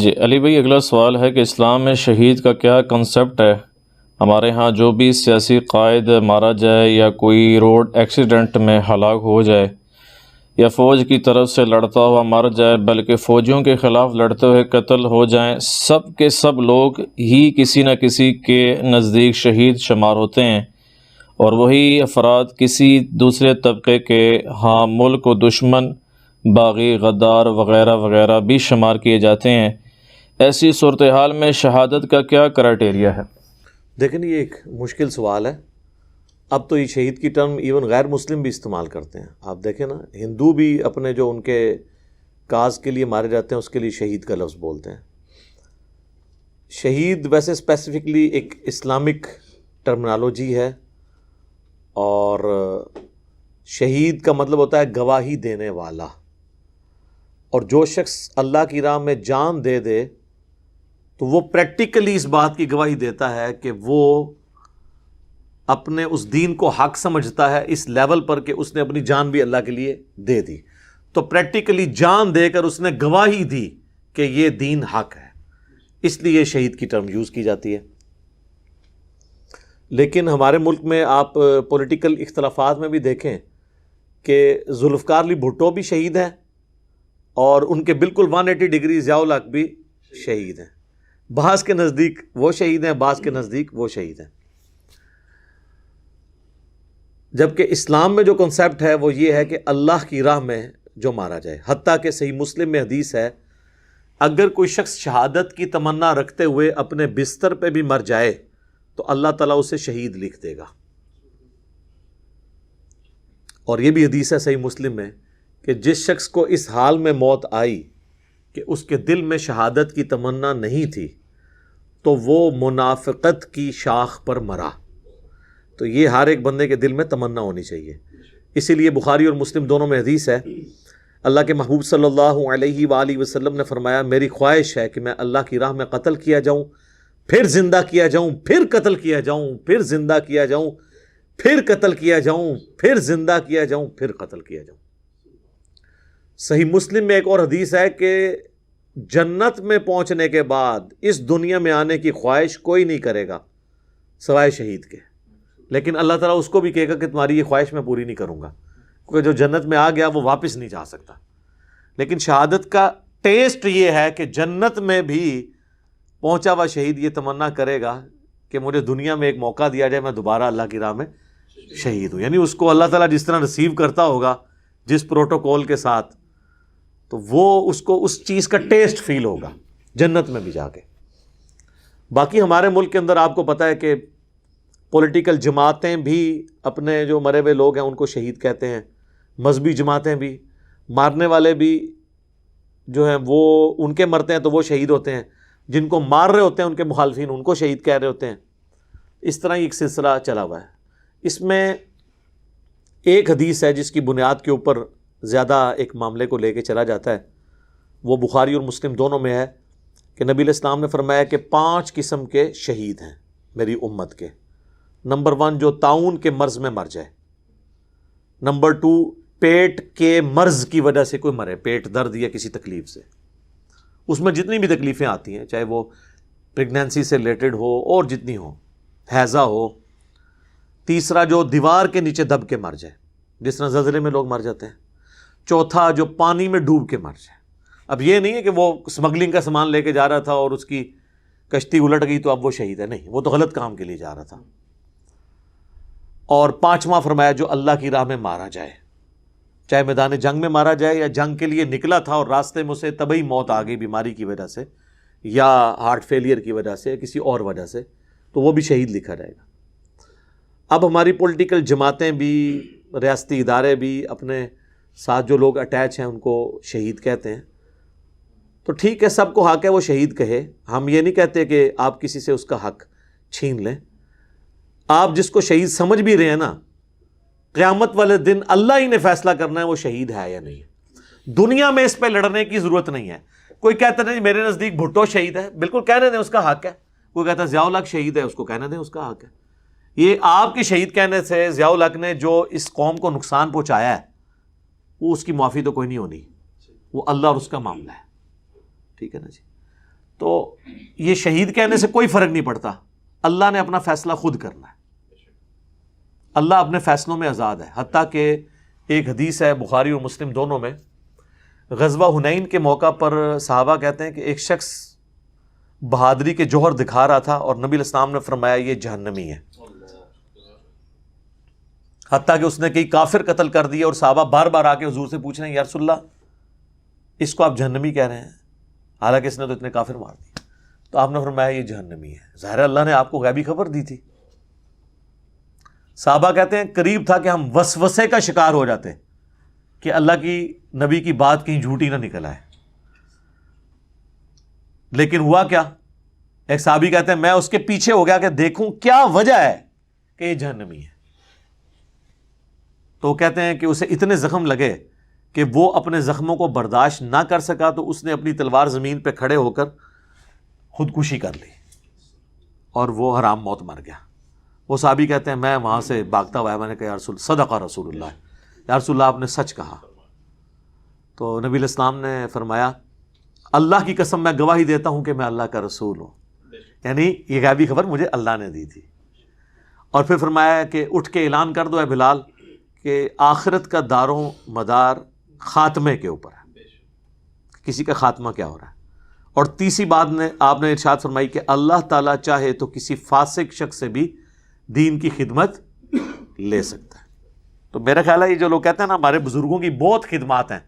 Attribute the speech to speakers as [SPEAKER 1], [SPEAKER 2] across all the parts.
[SPEAKER 1] جی علی بھائی، اگلا سوال ہے کہ اسلام میں شہید کا کیا کنسپٹ ہے؟ ہمارے ہاں جو بھی سیاسی قائد مارا جائے یا کوئی روڈ ایکسیڈنٹ میں ہلاک ہو جائے یا فوج کی طرف سے لڑتا ہوا مر جائے، بلکہ فوجیوں کے خلاف لڑتے ہوئے قتل ہو جائیں، سب کے سب لوگ ہی کسی نہ کسی کے نزدیک شہید شمار ہوتے ہیں، اور وہی افراد کسی دوسرے طبقے کے ہاں ملک و دشمن، باغی، غدار وغیرہ وغیرہ بھی شمار کیے جاتے ہیں۔ ایسی صورتحال میں شہادت کا کیا کرائٹیریا ہے؟
[SPEAKER 2] دیکھیں یہ ایک مشکل سوال ہے۔ اب تو یہ شہید کی ٹرم ایون غیر مسلم بھی استعمال کرتے ہیں۔ آپ دیکھیں نا، ہندو بھی اپنے جو ان کے کاز کے لیے مارے جاتے ہیں اس کے لیے شہید کا لفظ بولتے ہیں۔ شہید ویسے اسپیسیفکلی ایک اسلامک ٹرمنالوجی ہے، اور شہید کا مطلب ہوتا ہے گواہی دینے والا، اور جو شخص اللہ کی راہ میں جان دے دے تو وہ پریکٹیکلی اس بات کی گواہی دیتا ہے کہ وہ اپنے اس دین کو حق سمجھتا ہے اس لیول پر کہ اس نے اپنی جان بھی اللہ کے لیے دے دی، تو پریکٹیکلی جان دے کر اس نے گواہی دی کہ یہ دین حق ہے، اس لیے شہید کی ٹرم یوز کی جاتی ہے۔ لیکن ہمارے ملک میں آپ پولیٹیکل اختلافات میں بھی دیکھیں کہ ذوالفقار علی بھٹو بھی شہید ہیں، اور ان کے بالکل 180 ڈگری ضیاء الحق بھی شہید ہیں۔ بعض کے نزدیک وہ شہید ہیں، بعض کے نزدیک وہ شہید ہیں۔ جبکہ اسلام میں جو کنسیپٹ ہے وہ یہ ہے کہ اللہ کی راہ میں جو مارا جائے، حتیٰ کہ صحیح مسلم میں حدیث ہے، اگر کوئی شخص شہادت کی تمنا رکھتے ہوئے اپنے بستر پہ بھی مر جائے تو اللہ تعالیٰ اسے شہید لکھ دے گا۔ اور یہ بھی حدیث ہے صحیح مسلم میں کہ جس شخص کو اس حال میں موت آئی کہ اس کے دل میں شہادت کی تمنا نہیں تھی تو وہ منافقت کی شاخ پر مرا۔ تو یہ ہر ایک بندے کے دل میں تمنا ہونی چاہیے۔ اسی لیے بخاری اور مسلم دونوں میں حدیث ہے، اللہ کے محبوب صلی اللہ علیہ وآلہ وسلم نے فرمایا، میری خواہش ہے کہ میں اللہ کی راہ میں قتل کیا جاؤں، پھر زندہ کیا جاؤں، پھر قتل کیا جاؤں، پھر زندہ کیا جاؤں، پھر قتل کیا جاؤں، پھر زندہ کیا جاؤں، پھر قتل کیا جاؤں۔ صحیح مسلم میں ایک اور حدیث ہے کہ جنت میں پہنچنے کے بعد اس دنیا میں آنے کی خواہش کوئی نہیں کرے گا سوائے شہید کے، لیکن اللہ تعالیٰ اس کو بھی کہے گا کہ تمہاری یہ خواہش میں پوری نہیں کروں گا، کیونکہ جو جنت میں آ گیا وہ واپس نہیں جا سکتا۔ لیکن شہادت کا ٹیسٹ یہ ہے کہ جنت میں بھی پہنچا ہوا شہید یہ تمنا کرے گا کہ مجھے دنیا میں ایک موقع دیا جائے، میں دوبارہ اللہ کی راہ میں شہید ہوں۔ یعنی اس کو اللہ تعالیٰ جس طرح ریسیو کرتا ہوگا جس پروٹوکول کے ساتھ، تو وہ اس کو اس چیز کا ٹیسٹ فیل ہوگا جنت میں بھی جا کے۔ باقی ہمارے ملک کے اندر آپ کو پتہ ہے کہ پولیٹیکل جماعتیں بھی اپنے جو مرے ہوئے لوگ ہیں ان کو شہید کہتے ہیں، مذہبی جماعتیں بھی، مارنے والے بھی جو ہیں وہ ان کے مرتے ہیں تو وہ شہید ہوتے ہیں، جن کو مار رہے ہوتے ہیں ان کے مخالفین ان کو شہید کہہ رہے ہوتے ہیں۔ اس طرح ایک سلسلہ چلا ہوا ہے۔ اس میں ایک حدیث ہے جس کی بنیاد کے اوپر زیادہ ایک معاملے کو لے کے چلا جاتا ہے، وہ بخاری اور مسلم دونوں میں ہے کہ نبی علیہ السلام نے فرمایا کہ 5 قسم کے شہید ہیں میری امت کے۔ نمبر 1 جو طاعون کے مرض میں مر جائے، نمبر 2 پیٹ کے مرض کی وجہ سے کوئی مرے، پیٹ درد یا کسی تکلیف سے، اس میں جتنی بھی تکلیفیں آتی ہیں چاہے وہ پریگنینسی سے ریلیٹڈ ہو اور جتنی ہو، ہیضہ ہو۔ تیسرا جو دیوار کے نیچے دب کے مر جائے، جس طرح زلزلے میں لوگ مر جاتے ہیں۔ چوتھا جو پانی میں ڈوب کے مر جائے۔ اب یہ نہیں ہے کہ وہ اسمگلنگ کا سامان لے کے جا رہا تھا اور اس کی کشتی الٹ گئی تو اب وہ شہید ہے، نہیں، وہ تو غلط کام کے لیے جا رہا تھا۔ اور 5واں فرمایا جو اللہ کی راہ میں مارا جائے، چاہے میدان جنگ میں مارا جائے یا جنگ کے لیے نکلا تھا اور راستے میں اسے طبعی موت آ گئی بیماری کی وجہ سے یا ہارٹ فیلئر کی وجہ سے، کسی اور وجہ سے، تو وہ بھی شہید لکھا جائے گا۔ اب ہماری پولیٹیکل جماعتیں بھی، ریاستی ادارے بھی اپنے ساتھ جو لوگ اٹیچ ہیں ان کو شہید کہتے ہیں، تو ٹھیک ہے، سب کو حق ہے وہ شہید کہے، ہم یہ نہیں کہتے کہ آپ کسی سے اس کا حق چھین لیں۔ آپ جس کو شہید سمجھ بھی رہے ہیں نا، قیامت والے دن اللہ ہی نے فیصلہ کرنا ہے وہ شہید ہے یا نہیں ہے۔ دنیا میں اس پہ لڑنے کی ضرورت نہیں ہے۔ کوئی کہتا نہیں میرے نزدیک بھٹو شہید ہے، بالکل کہنے دیں، اس کا حق ہے۔ کوئی کہتا ہے ضیاء الحق شہید ہے، اس کو کہنے دیں، اس کا حق ہے۔ یہ آپ کے شہید کہنے سے ضیاء الحق نے جو اس قوم کو نقصان پہنچایا ہے وہ اس کی معافی تو کوئی نہیں ہونی، وہ اللہ اور اس کا معاملہ ہے، ٹھیک ہے نا جی۔ تو یہ شہید کہنے سے کوئی فرق نہیں پڑتا، اللہ نے اپنا فیصلہ خود کرنا ہے، اللہ اپنے فیصلوں میں آزاد ہے۔ حتیٰ کہ ایک حدیث ہے بخاری اور مسلم دونوں میں، غزوہ حنین کے موقع پر صحابہ کہتے ہیں کہ ایک شخص بہادری کے جوہر دکھا رہا تھا اور نبی علیہ السلام نے فرمایا یہ جہنمی ہے، حتیٰ کہ اس نے کئی کافر قتل کر دیے، اور صحابہ بار بار آ کے حضور سے پوچھ رہے ہیں یا رسول اللہ اس کو آپ جہنمی کہہ رہے ہیں، حالانکہ اس نے تو اتنے کافر مار دیے۔ تو آپ نے فرمایا یہ جہنمی ہے۔ ظاہر اللہ نے آپ کو غیبی خبر دی تھی۔ صحابہ کہتے ہیں قریب تھا کہ ہم وسوسے کا شکار ہو جاتے کہ اللہ کی نبی کی بات کہیں جھوٹی نہ نکل آئے، لیکن ہوا کیا؟ ایک صحابی کہتے ہیں میں اس کے پیچھے ہو گیا کہ دیکھوں کیا وجہ ہے کہ یہ جہنمی ہے۔ تو وہ کہتے ہیں کہ اسے اتنے زخم لگے کہ وہ اپنے زخموں کو برداشت نہ کر سکا، تو اس نے اپنی تلوار زمین پہ کھڑے ہو کر خودکشی کر لی اور وہ حرام موت مر گیا۔ وہ صحابی کہتے ہیں میں وہاں سے بھاگتا ہوا، میں نے کہا یا رسول صدق رسول اللہ، یا رسول اللہ آپ نے سچ کہا۔ تو نبی علیہ السلام نے فرمایا اللہ کی قسم میں گواہی دیتا ہوں کہ میں اللہ کا رسول ہوں، یعنی یہ غیبی خبر مجھے اللہ نے دی تھی۔ اور پھر فرمایا کہ اٹھ کے اعلان کر دو اے بلال کہ آخرت کا دار و مدار خاتمے کے اوپر ہے، کسی کا خاتمہ کیا ہو رہا ہے۔ اور تیسری بات نے آپ نے ارشاد فرمائی کہ اللہ تعالیٰ چاہے تو کسی فاسق شخص سے بھی دین کی خدمت لے سکتا ہے۔ تو میرا خیال ہے یہ جو لوگ کہتے ہیں نا ہمارے بزرگوں کی بہت خدمات ہیں،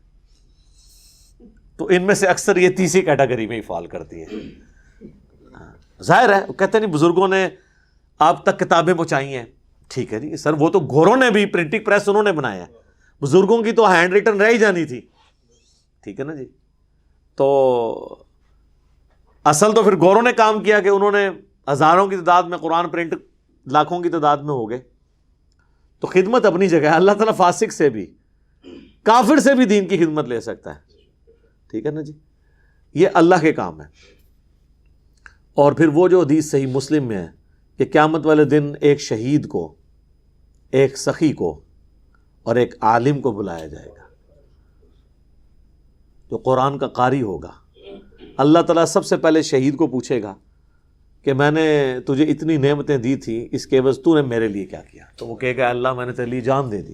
[SPEAKER 2] تو ان میں سے اکثر یہ تیسری کیٹیگری میں ہی فال کرتی ہے۔ ظاہر ہے وہ کہتے ہیں نہیں بزرگوں نے آپ تک کتابیں پہنچائی ہیں، ٹھیک ہے جی سر، وہ تو گوروں نے بھی پرنٹنگ پریس انہوں نے بنایا ہے، بزرگوں کی تو ہینڈ ریٹن رہ ہی جانی تھی، ٹھیک ہے نا جی۔ تو اصل تو پھر گوروں نے کام کیا کہ انہوں نے ہزاروں کی تعداد میں قرآن پرنٹ لاکھوں کی تعداد میں ہو گئے۔ تو خدمت اپنی جگہ ہے، اللہ تعالیٰ فاسق سے بھی کافر سے بھی دین کی خدمت لے سکتا ہے، ٹھیک ہے نا جی، یہ اللہ کے کام ہے۔ اور پھر وہ جو حدیث صحیح مسلم میں ہے کہ قیامت والے دن ایک شہید کو، ایک سخی کو اور ایک عالم کو بلایا جائے گا جو قرآن کا قاری ہوگا۔ اللہ تعالیٰ سب سے پہلے شہید کو پوچھے گا کہ میں نے تجھے اتنی نعمتیں دی تھی، اس کے عوض تو نے میرے لیے کیا کیا؟ تو وہ کہے گا اللہ میں نے تیرے لیے جان دے دی۔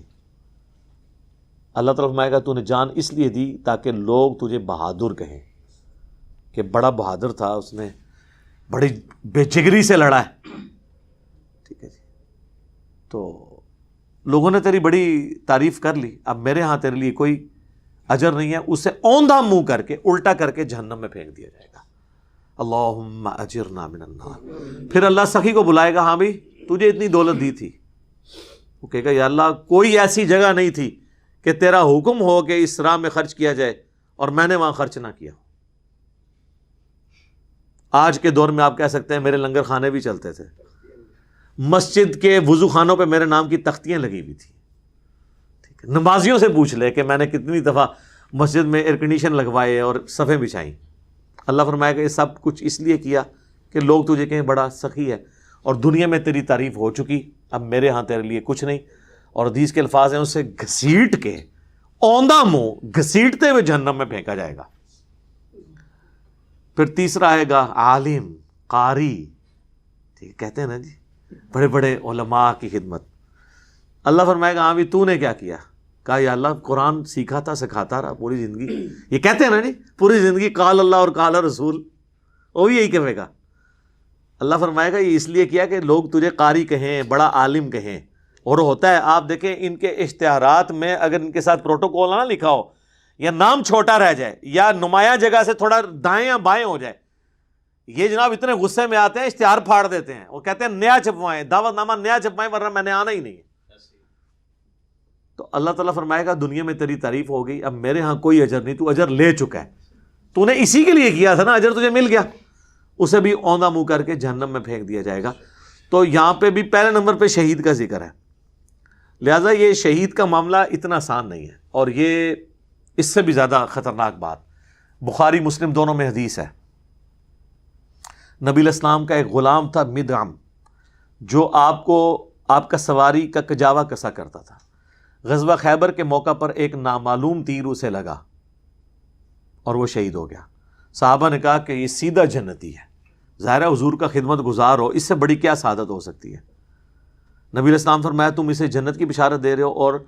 [SPEAKER 2] اللہ تعالیٰ فرمائے گا تو نے جان اس لیے دی تاکہ لوگ تجھے بہادر کہیں کہ بڑا بہادر تھا، اس نے بڑی بے جگری سے لڑا ہے، ٹھیک ہے جی۔ تو لوگوں نے تیری بڑی تعریف کر لی، اب میرے ہاں تیرے لیے کوئی اجر نہیں ہے، اسے اوندھا منہ کر کے الٹا کر کے جہنم میں پھینک دیا جائے گا۔ اللہم اجرنا من النار۔ پھر اللہ سخی کو بلائے گا، ہاں بھائی تجھے اتنی دولت دی تھی، وہ کہے گا یا اللہ کوئی ایسی جگہ نہیں تھی کہ تیرا حکم ہو کہ اس راہ میں خرچ کیا جائے اور میں نے وہاں خرچ نہ کیا۔ آج کے دور میں آپ کہہ سکتے ہیں میرے لنگر خانے بھی چلتے تھے، مسجد کے وضو خانوں پہ میرے نام کی تختیاں لگی ہوئی تھی، ٹھیک ہے، نمازیوں سے پوچھ لے کہ میں نے کتنی دفعہ مسجد میں ایئر کنڈیشن لگوائے اور صفیں بچھائیں۔ اللہ فرمائے گا یہ سب کچھ اس لیے کیا کہ لوگ تجھے کہیں بڑا سخی ہے، اور دنیا میں تیری تعریف ہو چکی، اب میرے ہاں تیرے لیے کچھ نہیں۔ اور حدیث کے الفاظ ہیں اسے گھسیٹ کے اوندھا منہ گھسیٹتے ہوئے جہنم میں پھینکا جائے گا۔ پھر تیسرا آئے گا عالم قاری، ٹھیک کہتے ہیں نا جی بڑے بڑے علماء کی خدمت۔ اللہ فرمائے گا ہاں بھی تو نے کیا کیا؟ کہا یا اللہ قرآن سیکھا تھا، سکھاتا رہا پوری زندگی۔ یہ کہتے ہیں نا جی پوری زندگی قال اللہ اور قال رسول، وہ بھی یہی کہے گا۔ اللہ فرمائے گا یہ اس لیے کیا کہ لوگ تجھے قاری کہیں، بڑا عالم کہیں۔ اور ہوتا ہے آپ دیکھیں ان کے اشتہارات میں اگر ان کے ساتھ پروٹوکول نہ لکھا ہو، یا نام چھوٹا رہ جائے، یا نمایاں جگہ سے تھوڑا دائیں یا بائیں ہو جائے، یہ جناب اتنے غصے میں آتے ہیں اشتہار پھاڑ دیتے ہیں، وہ کہتے ہیں نیا چھپوائیں، دعوت نامہ نیا چھپوائیں ورنہ میں نے آنا ہی نہیں ہے۔ تو اللہ تعالیٰ فرمائے گا دنیا میں تیری تعریف ہو گئی، اب میرے ہاں کوئی اجر نہیں، تو اجر لے چکا ہے، تو نے اسی کے لیے کیا تھا نا، اجر تجھے مل گیا۔ اسے بھی اوندھا منہ کر کے جہنم میں پھینک دیا جائے گا۔ تو یہاں پہ بھی پہلے نمبر پہ شہید کا ذکر ہے، لہٰذا یہ شہید کا معاملہ اتنا آسان نہیں ہے، اور یہ اس سے بھی زیادہ خطرناک بات بخاری مسلم دونوں میں حدیث ہے۔ نبی علیہ السلام کا ایک غلام تھا مدعم، جو آپ کا سواری کا کجاوا کسا کرتا تھا۔ غزوہ خیبر کے موقع پر ایک نامعلوم تیر اسے لگا اور وہ شہید ہو گیا۔ صحابہ نے کہا کہ یہ سیدھا جنتی ہے. ظاہر ہے حضور کا خدمت گزار ہو، اس سے بڑی کیا سعادت ہو سکتی ہے. نبی علیہ السلام فرمایا تم اسے جنت کی بشارت دے رہے ہو، اور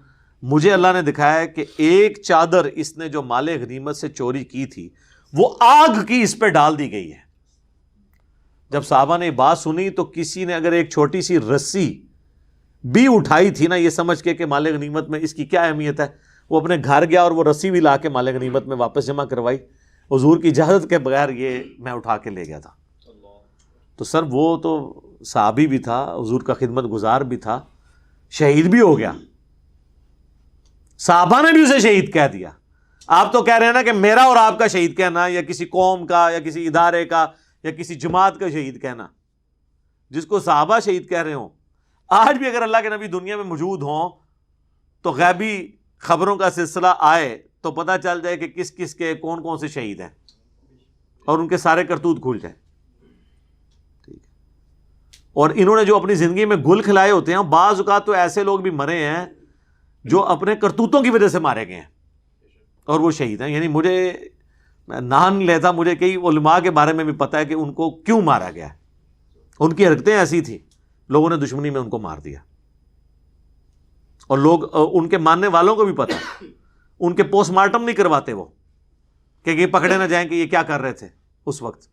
[SPEAKER 2] مجھے اللہ نے دکھایا ہے کہ ایک چادر اس نے جو مال غنیمت سے چوری کی تھی وہ آگ کی اس پہ ڈال دی گئی ہے. جب صحابہ نے یہ بات سنی تو کسی نے اگر ایک چھوٹی سی رسی بھی اٹھائی تھی نا، یہ سمجھ کے کہ مال غنیمت میں اس کی کیا اہمیت ہے، وہ اپنے گھر گیا اور وہ رسی بھی لا کے مال غنیمت میں واپس جمع کروائی. حضور کی اجازت کے بغیر یہ میں اٹھا کے لے گیا تھا. تو سر وہ تو صحابی بھی تھا، حضور کا خدمت گزار بھی تھا، شہید بھی ہو گیا. صحابہ نے بھی اسے شہید کہہ دیا. آپ تو کہہ رہے ہیں نا کہ میرا اور آپ کا شہید کہنا، یا کسی قوم کا یا کسی ادارے کا یا کسی جماعت کا شہید کہنا، جس کو صحابہ شہید کہہ رہے ہوں. آج بھی اگر اللہ کے نبی دنیا میں موجود ہوں تو غیبی خبروں کا سلسلہ آئے تو پتہ چل جائے کہ کس کس کے کون کون سے شہید ہیں اور ان کے سارے کرتوت کھل جائیں. اور انہوں نے جو اپنی زندگی میں گل کھلائے ہوتے ہیں، بعض اوقات تو ایسے لوگ بھی مرے ہیں جو اپنے کرتوتوں کی وجہ سے مارے گئے ہیں اور وہ شہید ہیں. یعنی مجھے نام لیتا، مجھے کئی علماء کے بارے میں بھی پتہ ہے کہ ان کو کیوں مارا گیا ہے. ان کی حرکتیں ایسی تھیں، لوگوں نے دشمنی میں ان کو مار دیا. اور لوگ ان کے ماننے والوں کو بھی پتہ ہے، ان کے پوسٹ مارٹم نہیں کرواتے وہ کہ یہ پکڑے نہ جائیں کہ یہ کیا کر رہے تھے اس وقت.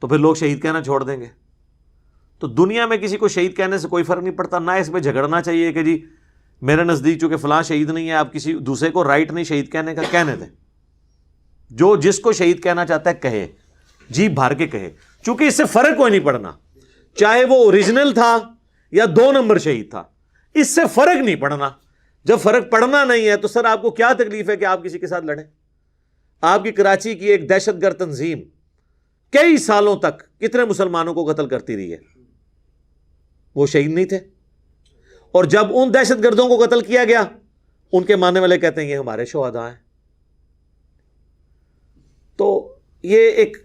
[SPEAKER 2] تو پھر لوگ شہید کہنا چھوڑ دیں گے. تو دنیا میں کسی کو شہید کہنے سے کوئی فرق نہیں پڑتا. نہ اس پہ جھگڑنا چاہیے کہ جی میرے نزدیک چونکہ فلاں شہید نہیں ہے، آپ کسی دوسرے کو رائٹ نہیں شہید کہنے کا، کہنے دیں. جو جس کو شہید کہنا چاہتا ہے کہے، جی بھر کے کہے، چونکہ اس سے فرق کوئی نہیں پڑنا، چاہے وہ اوریجنل تھا یا 2 نمبر شہید تھا، اس سے فرق نہیں پڑنا. جب فرق پڑنا نہیں ہے تو سر آپ کو کیا تکلیف ہے کہ آپ کسی کے ساتھ لڑیں. آپ کی کراچی کی ایک دہشت گرد تنظیم کئی سالوں تک کتنے مسلمانوں کو قتل کرتی رہی ہے، وہ شہید نہیں تھے. اور جب ان دہشت گردوں کو قتل کیا گیا، ان کے ماننے والے کہتے ہیں یہ ہمارے شہداء ہیں. تو یہ ایک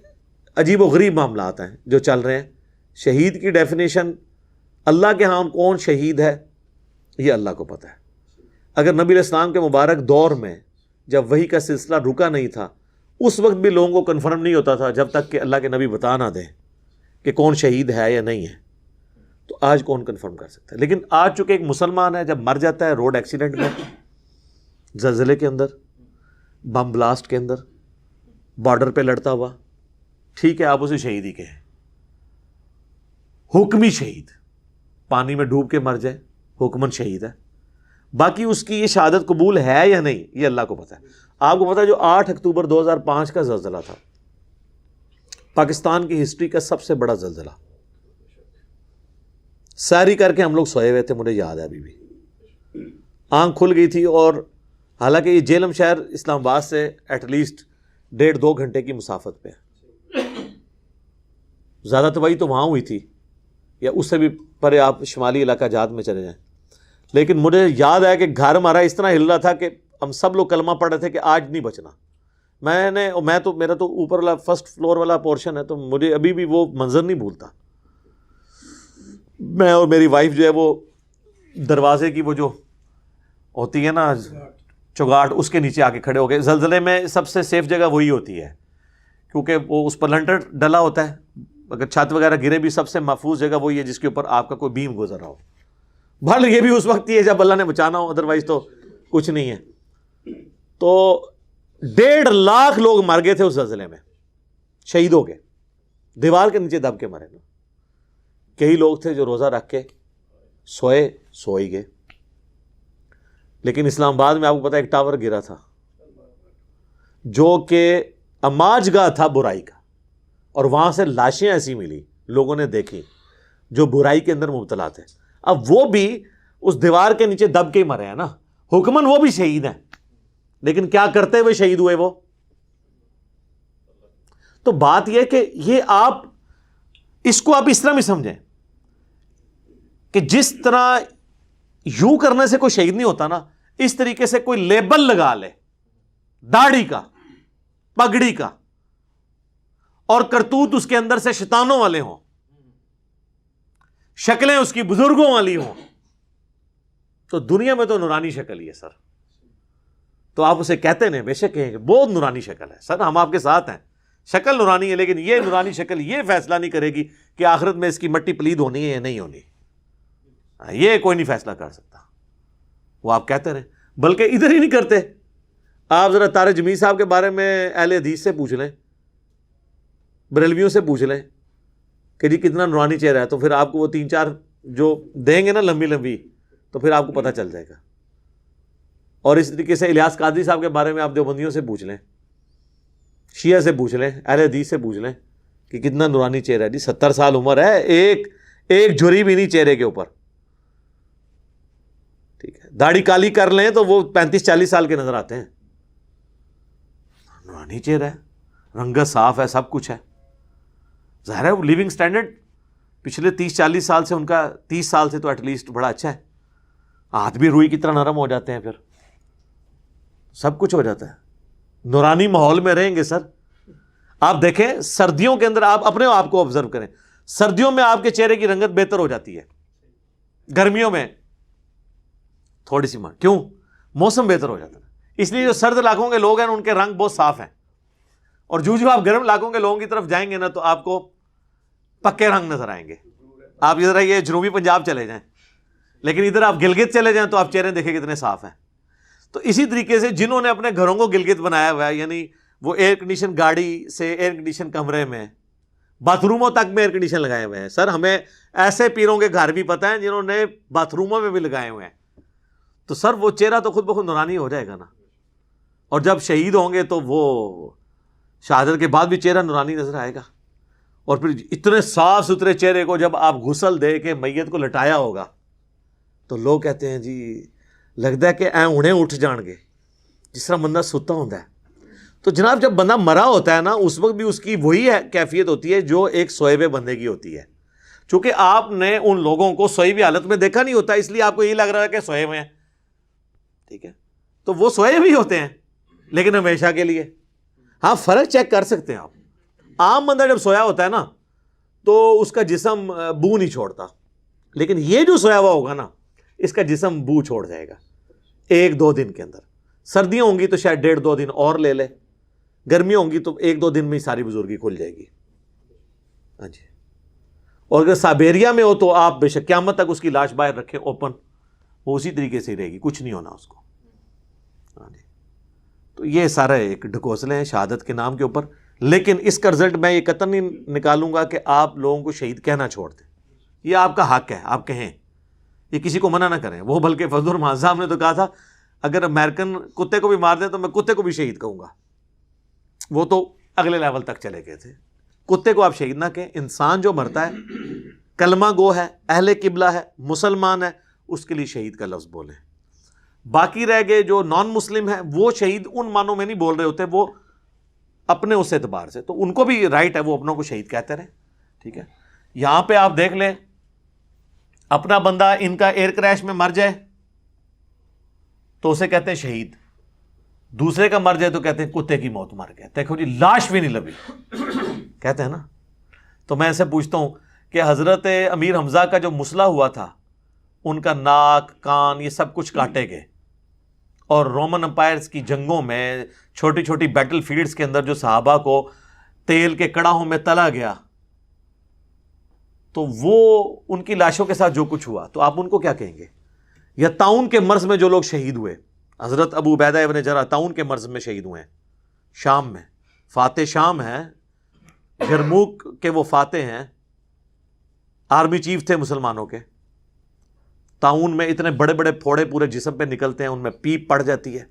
[SPEAKER 2] عجیب و غریب معاملات ہیں جو چل رہے ہیں. شہید کی ڈیفینیشن اللہ کے ہاں کون شہید ہے یہ اللہ کو پتہ ہے. اگر نبی علیہ السلام کے مبارک دور میں جب وحی کا سلسلہ رکا نہیں تھا، اس وقت بھی لوگوں کو کنفرم نہیں ہوتا تھا جب تک کہ اللہ کے نبی بتا نہ دیں کہ کون شہید ہے یا نہیں ہے. تو آج کون کنفرم کر سکتا ہے؟ لیکن آج چونکہ ایک مسلمان ہے جب مر جاتا ہے روڈ ایکسیڈنٹ میں، زلزلے کے اندر، بم بلاسٹ کے اندر، بارڈر پہ لڑتا ہوا، ٹھیک ہے آپ اسے شہید ہی کہیں، حکمی شہید، پانی میں ڈوب کے مر جائے حکمن شہید ہے. باقی اس کی یہ شہادت قبول ہے یا نہیں یہ اللہ کو پتہ ہے. آپ کو پتہ ہے جو 8 اکتوبر 2005 کا زلزلہ تھا، پاکستان کی ہسٹری کا سب سے بڑا زلزلہ، ساری کر کے ہم لوگ سوئے ہوئے تھے، مجھے یاد ہے ابھی بھی، آنکھ کھل گئی تھی. اور حالانکہ یہ جیلم شہر اسلام آباد سے ایٹ لیسٹ 1.5-2 گھنٹے کی مسافت پہ ہے، زیادہ تباہی تو وہاں ہوئی تھی یا اس سے بھی پرے آپ شمالی علاقہ جات میں چلے جائیں. لیکن مجھے یاد ہے کہ گھر ہمارا اس طرح ہل رہا تھا کہ ہم سب لوگ کلمہ پڑھ رہے تھے کہ آج نہیں بچنا. میرا تو اوپر والا فرسٹ فلور والا پورشن ہے، تو مجھے ابھی بھی وہ منظر نہیں بھولتا. میں اور میری وائف جو ہے وہ دروازے کی وہ جو ہوتی ہے نا چگاٹ، اس کے نیچے آ کے کھڑے ہو گئے. زلزلے میں سب سے سیف جگہ وہی ہوتی ہے کیونکہ وہ اس پر لنٹر ڈلا ہوتا ہے، اگر چھت وغیرہ گرے بھی سب سے محفوظ جگہ وہی ہے جس کے اوپر آپ کا کوئی بیم گزر رہا ہو. بھل یہ بھی اس وقت ہی ہے جب اللہ نے بچانا ہو، ادروائز تو کچھ نہیں ہے. تو 1.5 لاکھ لوگ مر گئے تھے اس زلزلے میں، شہید ہو گئے، دیوار کے نیچے دب کے مرے. کئی لوگ تھے جو روزہ رکھ کے سو ہی گئے. لیکن اسلام آباد میں آپ کو پتا ایک ٹاور گرا تھا جو کہ اماج گاہ تھا برائی کا، اور وہاں سے لاشیں ایسی ملی لوگوں نے دیکھی جو برائی کے اندر مبتلا تھے. اب وہ بھی اس دیوار کے نیچے دب کے ہی مرے ہیں نا، حکمن وہ بھی شہید ہیں، لیکن کیا کرتے ہوئے شہید ہوئے وہ. تو بات یہ کہ یہ آپ اس کو آپ اس طرح بھی سمجھیں کہ جس طرح یوں کرنے سے کوئی شہید نہیں ہوتا نا، اس طریقے سے کوئی لیبل لگا لے داڑھی کا، پگڑی کا، اور کرتوت اس کے اندر سے شیطانوں والے ہوں، شکلیں اس کی بزرگوں والی ہوں، تو دنیا میں تو نورانی شکل ہی ہے سر. تو آپ اسے کہتے ہیں، بے شک کہیں گے بہت نورانی شکل ہے سر، ہم آپ کے ساتھ ہیں، شکل نورانی ہے، لیکن یہ نورانی شکل یہ فیصلہ نہیں کرے گی کہ آخرت میں اس کی مٹی پلید ہونی ہے یا نہیں ہونی، یہ کوئی نہیں فیصلہ کر سکتا، وہ آپ کہتے رہیں۔ بلکہ ادھر ہی نہیں کرتے، آپ ذرا طارق جمیل صاحب کے بارے میں اہل حدیث سے پوچھ لیں، بریلویوں سے پوچھ لیں کہ جی کتنا نورانی چہرہ ہے، تو پھر آپ کو وہ 3-4 جو دیں گے نا لمبی لمبی، تو پھر آپ کو پتہ چل جائے گا۔ اور اس طریقے سے الیاس قادری صاحب کے بارے میں آپ دیوبندیوں سے پوچھ لیں، شیعہ سے پوچھ لیں، اہل حدیث سے پوچھ لیں کہ کتنا نورانی چہرہ ہے۔ جی 70 سال عمر ہے، ایک جھری بھی نہیں چہرے کے اوپر، ٹھیک ہے، داڑھی کالی کر لیں تو وہ 35-40 سال کے نظر آتے ہیں، نورانی چہرہ ہے، رنگت صاف ہے، سب کچھ ہے، ظاہر ہے وہ لیونگ سٹینڈرڈ پچھلے 30-40 سال سے ان کا 30 سال سے تو ایٹ لیسٹ بڑا اچھا ہے، ہاتھ بھی روئی کی طرح نرم ہو جاتے ہیں، پھر سب کچھ ہو جاتا ہے، نورانی ماحول میں رہیں گے سر۔ آپ دیکھیں سردیوں کے اندر آپ اپنے آپ کو آبزرو کریں، سردیوں میں آپ کے چہرے کی رنگت بہتر ہو جاتی ہے، گرمیوں میں تھوڑی سی کیوں؟ موسم بہتر ہو جاتا ہے، اس لیے جو سرد علاقوں کے لوگ ہیں ان کے رنگ بہت صاف ہیں، اور جو آپ گرم علاقوں کے لوگوں کی طرف جائیں گے نا تو آپ کو پکے رنگ نظر آئیں گے۔ آپ ادھر یہ جنوبی پنجاب چلے جائیں، لیکن ادھر آپ گلگت چلے جائیں تو آپ چہرے دیکھیں کتنے صاف ہیں۔ تو اسی طریقے سے جنہوں نے اپنے گھروں کو گلگت بنایا ہوا ہے، یعنی وہ ایئر کنڈیشن گاڑی سے ایئر کنڈیشن کمرے میں، باتھ روموں تک میں ایئر کنڈیشن لگائے ہوئے ہیں، سر ہمیں ایسے پیروں کے گھر بھی پتہ ہیں جنہوں نے باتھ روموں میں بھی لگائے ہوئے ہیں، تو سر وہ چہرہ تو خود بخود نورانی ہو جائے گا نا، اور جب شہید ہوں گے تو وہ شہادت کے بعد بھی چہرہ نورانی نظر آئے گا۔ اور پھر اتنے صاف ستھرے چہرے کو جب آپ غسل دے کے میت کو لٹایا ہوگا تو لوگ کہتے ہیں جی لگتا ہے کہ انہیں اٹھ جان گے جس طرح بندہ ستا ہوتا ہے۔ تو جناب جب بندہ مرا ہوتا ہے نا اس وقت بھی اس کی وہی کیفیت ہوتی ہے جو ایک سوئے ہوئے بندے کی ہوتی ہے، چونکہ آپ نے ان لوگوں کو سوئی ہوئی حالت میں دیکھا نہیں ہوتا، اس لیے آپ کو یہ لگ رہا ہے کہ سوئے ہوئے ہیں، ٹھیک ہے، تو وہ سوئے بھی ہوتے ہیں لیکن ہمیشہ کے لیے۔ ہاں فرق چیک کر سکتے ہیں آپ، عام بندہ جب سویا ہوتا ہے نا تو اس کا جسم بو نہیں چھوڑتا، لیکن یہ جو سویا ہوا ہوگا نا اس کا جسم بو چھوڑ جائے گا 1-2 دن کے اندر۔ سردیاں ہوں گی تو شاید 1.5-2 دن اور لے لے، گرمیاں ہوں گی تو 1-2 دن میں ہی ساری بزرگی کھل جائے گی، ہاں جی۔ اور اگر سائبیریا میں ہو تو آپ بے شک قیامت تک اس کی لاش باہر رکھیں اوپن، وہ اسی طریقے سے ہی رہے گی، کچھ نہیں ہونا اس کو، ہاں جی۔ تو یہ سارا ایک ڈھکوسلے ہیں شہادت کے نام کے اوپر، لیکن اس کا رزلٹ میں یہ قطعاً نہیں نکالوں گا کہ آپ لوگوں کو شہید کہنا چھوڑ دیں، یہ آپ کا حق ہے، آپ کہیں، یہ کسی کو منع نہ کریں۔ وہ بلکہ فضل الرحمان صاحب نے تو کہا تھا اگر امریکن کتے کو بھی مار دیں تو میں کتے کو بھی شہید کہوں گا، وہ تو اگلے لیول تک چلے گئے تھے۔ کتے کو آپ شہید نہ کہیں، انسان جو مرتا ہے کلمہ گو ہے، اہل قبلہ ہے، مسلمان ہے، اس کے لیے شہید کا لفظ بولیں۔ باقی رہ گئے جو نان مسلم ہیں وہ شہید ان معنوں میں نہیں بول رہے ہوتے، وہ اپنے اس اعتبار سے، تو ان کو بھی رائٹ ہے وہ اپنوں کو شہید کہتے رہیں، ٹھیک ہے۔ یہاں پہ آپ دیکھ لیں اپنا بندہ ان کا ایئر کریش میں مر جائے تو اسے کہتے ہیں شہید، دوسرے کا مر جائے تو کہتے ہیں کتے کی موت مر گیا، دیکھو جی لاش بھی نہیں لبی، کہتے ہیں نا۔ تو میں ان سے پوچھتا ہوں کہ حضرت امیر حمزہ کا جو مسئلہ ہوا تھا ان کا ناک کان یہ سب کچھ کاٹے گئے، اور رومن امپائرز کی جنگوں میں چھوٹی چھوٹی بیٹل فیلڈز کے اندر جو صحابہ کو تیل کے کڑاہوں میں تلا گیا، تو وہ ان کی لاشوں کے ساتھ جو کچھ ہوا تو آپ ان کو کیا کہیں گے؟ یا طاعون کے مرض میں جو لوگ شہید ہوئے، حضرت ابو عبیدہ ابن جراح طاعون کے مرض میں شہید ہوئے ہیں شام میں، فاتح شام ہیں، یرموک کے وہ فاتح ہیں، آرمی چیف تھے مسلمانوں کے۔ طاعون میں اتنے بڑے بڑے پھوڑے پورے جسم پہ نکلتے ہیں، ان میں پیپ پڑ جاتی ہے،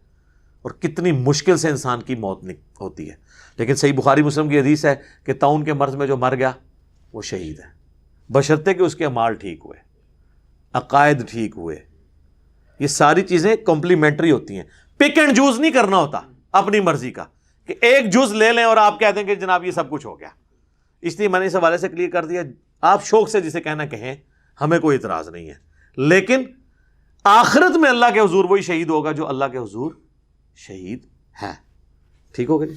[SPEAKER 2] اور کتنی مشکل سے انسان کی موت ہوتی ہے، لیکن صحیح بخاری مسلم کی حدیث ہے کہ طاعون کے مرض میں جو مر گیا وہ شہید ہے، بشرطے کہ اس کے اعمال ٹھیک ہوئے، عقائد ٹھیک ہوئے۔ یہ ساری چیزیں کمپلیمنٹری ہوتی ہیں، پک اینڈ چوز نہیں کرنا ہوتا اپنی مرضی کا کہ ایک جز لے لیں اور آپ کہتے ہیں کہ جناب یہ سب کچھ ہو گیا۔ اس لیے میں نے اس حوالے سے کلیئر کر دیا، آپ شوق سے جسے کہنا کہیں، ہمیں کوئی اعتراض نہیں ہے، لیکن آخرت میں اللہ کے حضور وہی شہید ہوگا جو اللہ کے حضور شہید ہے۔ ٹھیک ہوگا جی؟